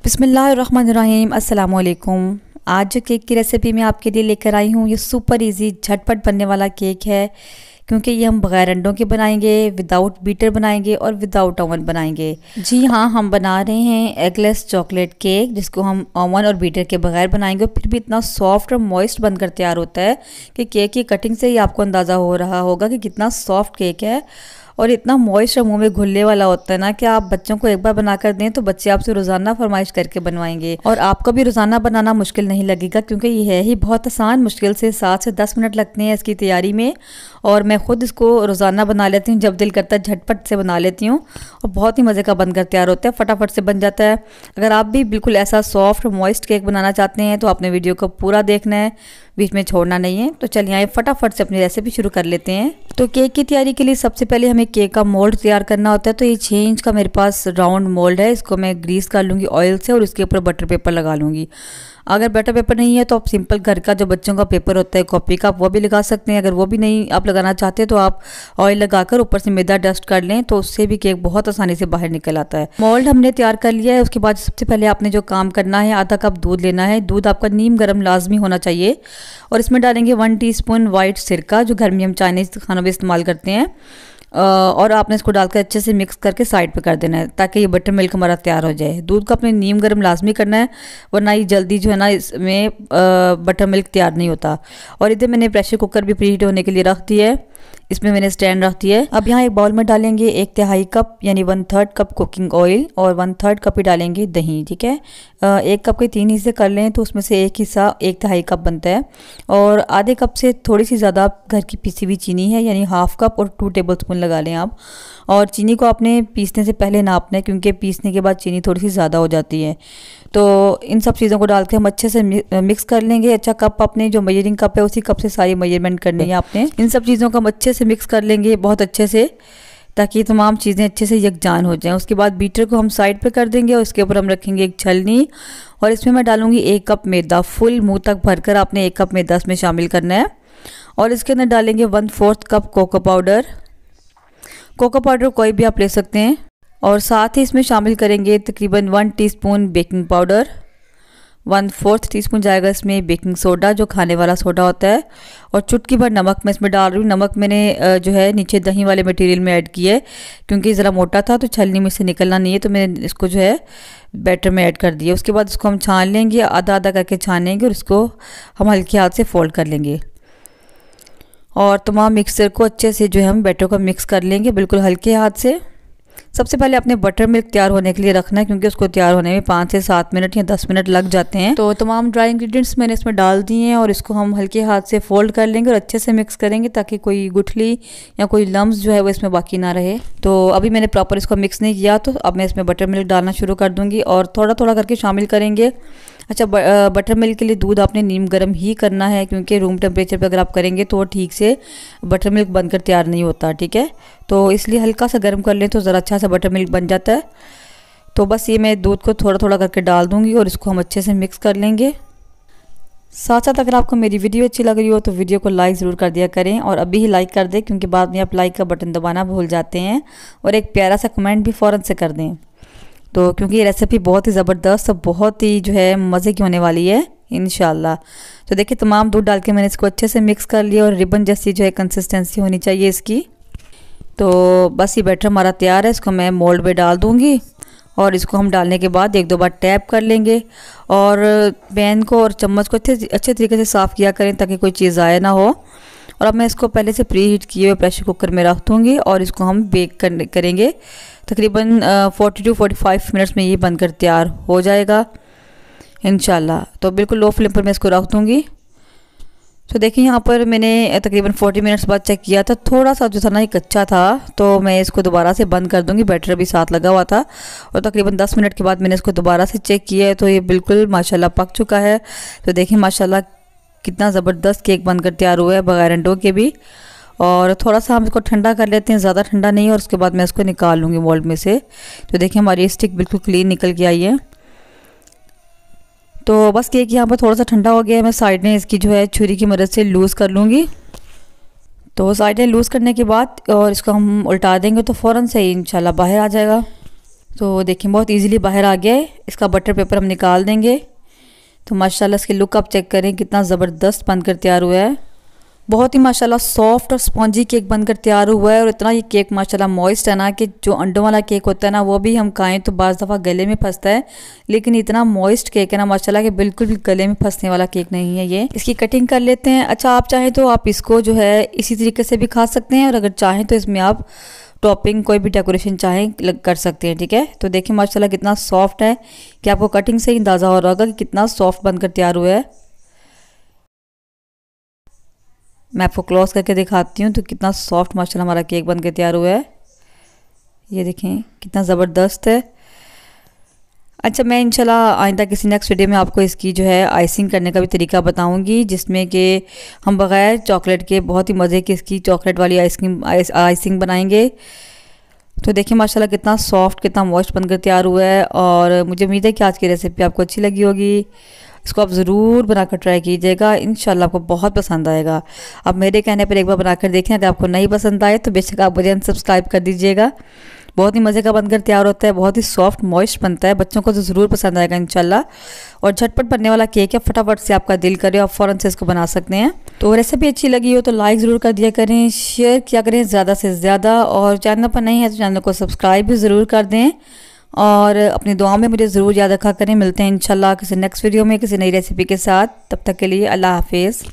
बिस्मिल्लाहिर्रहमानिर्रहीम अस्सलाम वालेकुम। आज जो केक की रेसिपी मैं आपके लिए लेकर आई हूँ ये सुपर इजी झटपट बनने वाला केक है, क्योंकि ये हम बगैर अंडों के बनाएंगे, विदाउट बीटर बनाएंगे और विदाउट ओवन बनाएंगे। जी हाँ, हम बना रहे हैं एगलेस चॉकलेट केक, जिसको हम ओवन और बीटर के बगैर बनाएंगे और फिर भी इतना सॉफ्ट और मॉइस्ट बनकर तैयार होता है कि केक की कटिंग से ही आपको अंदाज़ा हो रहा होगा कि कितना सॉफ्ट केक है और इतना मॉइस्ट और मुंह में घुलने वाला होता है ना कि आप बच्चों को एक बार बनाकर दें तो बच्चे आपसे रोज़ाना फरमाइश करके बनवाएंगे और आपको भी रोज़ाना बनाना मुश्किल नहीं लगेगा, क्योंकि ये है ही बहुत आसान। मुश्किल से 7 से 10 मिनट लगते हैं इसकी तैयारी में और मैं ख़ुद इसको रोज़ाना बना लेती हूँ। जब दिल करता है झटपट से बना लेती हूँ और बहुत ही मज़े का बनकर तैयार होता है, फटाफट से बन जाता है। अगर आप भी बिल्कुल ऐसा सॉफ्ट मॉइस्ट केक बनाना चाहते हैं तो आपने वीडियो को पूरा देखना है, बीच में छोड़ना नहीं है। तो चलिए आइए फटाफट से अपनी रेसिपी शुरू कर लेते हैं। तो केक की तैयारी के लिए सबसे पहले हमें केक का मोल्ड तैयार करना होता है। तो ये 6 इंच का मेरे पास राउंड मोल्ड है, इसको मैं ग्रीस कर लूँगी ऑयल से और इसके ऊपर बटर पेपर लगा लूँगी। अगर बटर पेपर नहीं है तो आप सिंपल घर का जो बच्चों का पेपर होता है कॉपी का, आप वो भी लगा सकते हैं। अगर वो भी नहीं आप लगाना चाहते तो आप ऑयल लगाकर ऊपर से मैदा डस्ट कर लें, तो उससे भी केक बहुत आसानी से बाहर निकल आता है। मोल्ड हमने तैयार कर लिया है। उसके बाद सबसे पहले आपने जो काम करना है, आधा कप दूध लेना है। दूध आपका नीम गर्म लाजमी होना चाहिए और इसमें डालेंगे 1 टीस्पून वाइट सिरका, जो घर में हम चाइनीज़ खानों में इस्तेमाल करते हैं, और आपने इसको डालकर अच्छे से मिक्स करके साइड पे कर देना है ताकि ये बटर मिल्क हमारा तैयार हो जाए। दूध को अपने नीम गर्म लाजमी करना है, वरना ये जल्दी जो है ना इसमें बटर मिल्क तैयार नहीं होता। और इधर मैंने प्रेशर कुकर भी प्रीहीट होने के लिए रख दिया है, इसमें मैंने स्टैंड रख दिया है। अब यहाँ एक बाउल में डालेंगे 1/3 कप यानी 1/3 कप कुकिंग ऑयल और 1/3 कप ही डालेंगे दही। ठीक है, 1 कप के 3 हिस्से कर लें तो उसमें से एक हिस्सा 1/2 कप बनता है। और आधे कप से थोड़ी सी ज़्यादा घर की पीसी हुई चीनी है, यानी हाफ कप और 2 टेबलस्पून लगा लें आप। और चीनी को आपने पीसने से पहले नापना है, क्योंकि पीसने के बाद चीनी थोड़ी सी ज़्यादा हो जाती है। तो इन सब चीज़ों को डाल के हम अच्छे से मिक्स कर लेंगे। अच्छा, कप अपने जो मेजरिंग कप है उसी कप से सारी मेजरमेंट करनी है आपने। इन सब चीज़ों को हम अच्छे से मिक्स कर लेंगे बहुत अच्छे से, ताकि तमाम चीज़ें अच्छे से यकजान हो जाएं। उसके बाद बीटर को हम साइड पे कर देंगे और उसके ऊपर हम रखेंगे एक छलनी और इसमें मैं डालूंगी 1 कप मैदा। फुल मुँह तक भरकर आपने 1 कप मैदा इसमें शामिल करना है और इसके अंदर डालेंगे 1/4 cup cocoa powder. Cocoa powder कोई भी आप ले सकते हैं। और साथ ही इसमें शामिल करेंगे तकरीबन 1 टीस्पून बेकिंग पाउडर, 1/4 टीस्पून जाएगा इसमें बेकिंग सोडा, जो खाने वाला सोडा होता है, और चुटकी भर नमक मैं इसमें डाल रही हूँ। नमक मैंने जो है नीचे दही वाले मटेरियल में ऐड किया है, क्योंकि ज़रा मोटा था तो छलनी में से निकलना नहीं है, तो मैंने इसको जो है बैटर में ऐड कर दिया। उसके बाद इसको हम छान लेंगे, आधा आधा करके छानेंगे और इसको हम हल्के हाथ से फोल्ड कर लेंगे और तमाम मिक्सर को अच्छे से जो है हम बैटर को मिक्स कर लेंगे बिल्कुल हल्के हाथ से। सबसे पहले अपने बटर मिल्क तैयार होने के लिए रखना है, क्योंकि उसको तैयार होने में 5 से 7 मिनट या 10 मिनट लग जाते हैं। तो तमाम ड्राई इंग्रेडिएंट्स मैंने इसमें डाल दिए हैं और इसको हम हल्के हाथ से फोल्ड कर लेंगे और अच्छे से मिक्स करेंगे ताकि कोई गुठली या कोई लम्स जो है वो इसमें बाकी ना रहे। तो अभी मैंने प्रॉपर इसको मिक्स नहीं किया, तो अब मैं इसमें बटर मिल्क डालना शुरू कर दूँगी और थोड़ा थोड़ा करके शामिल करेंगे। अच्छा, बटर मिल्क के लिए दूध आपने नीम गर्म ही करना है, क्योंकि रूम टेम्परेचर पे अगर आप करेंगे तो ठीक से बटर मिल्क बनकर तैयार नहीं होता। ठीक है, तो इसलिए हल्का सा गर्म कर लें तो ज़रा अच्छा सा बटर मिल्क बन जाता है। तो बस ये मैं दूध को थोड़ा थोड़ा करके डाल दूँगी और इसको हम अच्छे से मिक्स कर लेंगे। साथ साथ अगर आपको मेरी वीडियो अच्छी लग रही हो तो वीडियो को लाइक ज़रूर कर दिया करें और अभी ही लाइक कर दें, क्योंकि बाद में आप लाइक का बटन दबाना भूल जाते हैं, और एक प्यारा सा कमेंट भी फ़ौरन से कर दें। तो क्योंकि ये रेसिपी बहुत ही ज़बरदस्त और बहुत ही जो है मज़े की होने वाली है इंशाल्लाह। तो देखिए, तमाम दूध डाल के मैंने इसको अच्छे से मिक्स कर लिया और रिबन जैसी जो है कंसिस्टेंसी होनी चाहिए इसकी। तो बस ये बैटर हमारा तैयार है। इसको मैं मोल्ड में डाल दूँगी और इसको हम डालने के बाद 1-2 बार टैप कर लेंगे और पैन को और चम्मच को अच्छे तरीके से साफ़ किया करें ताकि कोई चीज़ ज़ाया ना हो। और अब मैं इसको पहले से प्री हीट किए हुए प्रेशर कुकर में रख दूँगी और इसको हम बेक करेंगे। तकरीबन 40 to 45 मिनट्स में ये बनकर तैयार हो जाएगा इंशाल्लाह। तो बिल्कुल लो फ्लेम पर मैं इसको रख दूँगी। तो देखिए, यहाँ पर मैंने तकरीबन 40 मिनट्स बाद चेक किया था, थोड़ा सा जो था ना ये कच्चा था, तो मैं इसको दोबारा से बंद कर दूँगी। बैटर भी साथ लगा हुआ था और तकरीबन 10 मिनट के बाद मैंने इसको दोबारा से चेक किया है, तो ये बिल्कुल माशाल्लाह पक चुका है। तो देखिए माशाल्लाह कितना ज़बरदस्त केक बनकर तैयार हुआ है बगैर अंडों के भी। और थोड़ा सा हम इसको ठंडा कर लेते हैं, ज़्यादा ठंडा नहीं, और उसके बाद मैं इसको निकाल लूँगी मोल्ड में से। तो देखिए हमारी स्टिक बिल्कुल क्लीन निकल के आई है। तो बस केक यहाँ पर थोड़ा सा ठंडा हो गया है, मैं साइड में इसकी जो है छुरी की मदद से लूज़ कर लूँगी। तो साइड में लूज़ करने के बाद और इसको हम उल्टा देंगे तो फ़ौरन से ही इंशाल्लाह बाहर आ जाएगा। तो देखिए बहुत इजीली बाहर आ गया है। इसका बटर पेपर हम निकाल देंगे। तो माशाल्लाह इसकी लुक आप चेक करें, कितना ज़बरदस्त बनकर तैयार हुआ है। बहुत ही माशाल्लाह सॉफ्ट और स्पॉन्जी केक बनकर तैयार हुआ है। और इतना ये केक माशाल्लाह मॉइस्ट है ना कि जो अंडों वाला केक होता है ना वो भी हम खाएं तो बाज़ दफ़ा गले में फंसता है, लेकिन इतना मॉइस्ट केक है ना माशाल्लाह कि बिल्कुल भी गले में फंसने वाला केक नहीं है ये। इसकी कटिंग कर लेते हैं। अच्छा, आप चाहें तो आप इसको जो है इसी तरीके से भी खा सकते हैं, और अगर चाहें तो इसमें आप टॉपिंग कोई भी डेकोरेशन चाहें कर सकते हैं। ठीक है, तो देखिए माशाल्लाह कितना सॉफ्ट है कि आपको कटिंग से ही अंदाज़ा हो रहा होगा कि कितना सॉफ्ट बनकर तैयार हुआ है। मैं आपको क्लोज करके दिखाती हूँ तो कितना सॉफ्ट माशाल्लाह हमारा केक बनकर तैयार हुआ है। ये देखें कितना ज़बरदस्त है। अच्छा, मैं इंशाल्लाह आइंदा किसी नेक्स्ट वीडियो में आपको इसकी जो है आइसिंग करने का भी तरीका बताऊंगी, जिसमें कि हम बग़ैर चॉकलेट के बहुत ही मज़े की इसकी चॉकलेट वाली आइसिंग बनाएंगे। तो देखिए माशाल्लाह कितना सॉफ्ट, कितना मॉइस्ट बनकर तैयार हुआ है। और मुझे उम्मीद है कि आज की रेसिपी आपको अच्छी लगी होगी। इसको आप ज़रूर बनाकर ट्राई कीजिएगा, इंशाल्लाह आपको बहुत पसंद आएगा। आप मेरे कहने पर एक बार बनाकर देखें, अगर आपको नहीं पसंद आए तो बेशक आप मुझे अनसब्सक्राइब कर दीजिएगा। बहुत ही मज़े का बनकर तैयार होता है, बहुत ही सॉफ्ट मॉइस्ट बनता है, बच्चों को तो ज़रूर पसंद आएगा इंशाल्लाह। और झटपट बनने वाला केक है, फटाफट से आपका दिल करे आप फ़ौरन से इसको बना सकते हैं। तो रेसिपी अच्छी लगी हो तो लाइक ज़रूर कर दिया करें, शेयर किया करें ज़्यादा से ज़्यादा, और चैनल पर नहीं है तो चैनल को सब्सक्राइब भी ज़रूर कर दें। और अपनी दुआओं में मुझे ज़रूर याद रखा करें। मिलते हैं इंशाल्लाह किसी नेक्स्ट वीडियो में किसी नई रेसिपी के साथ। तब तक के लिए अल्लाह हाफिज़।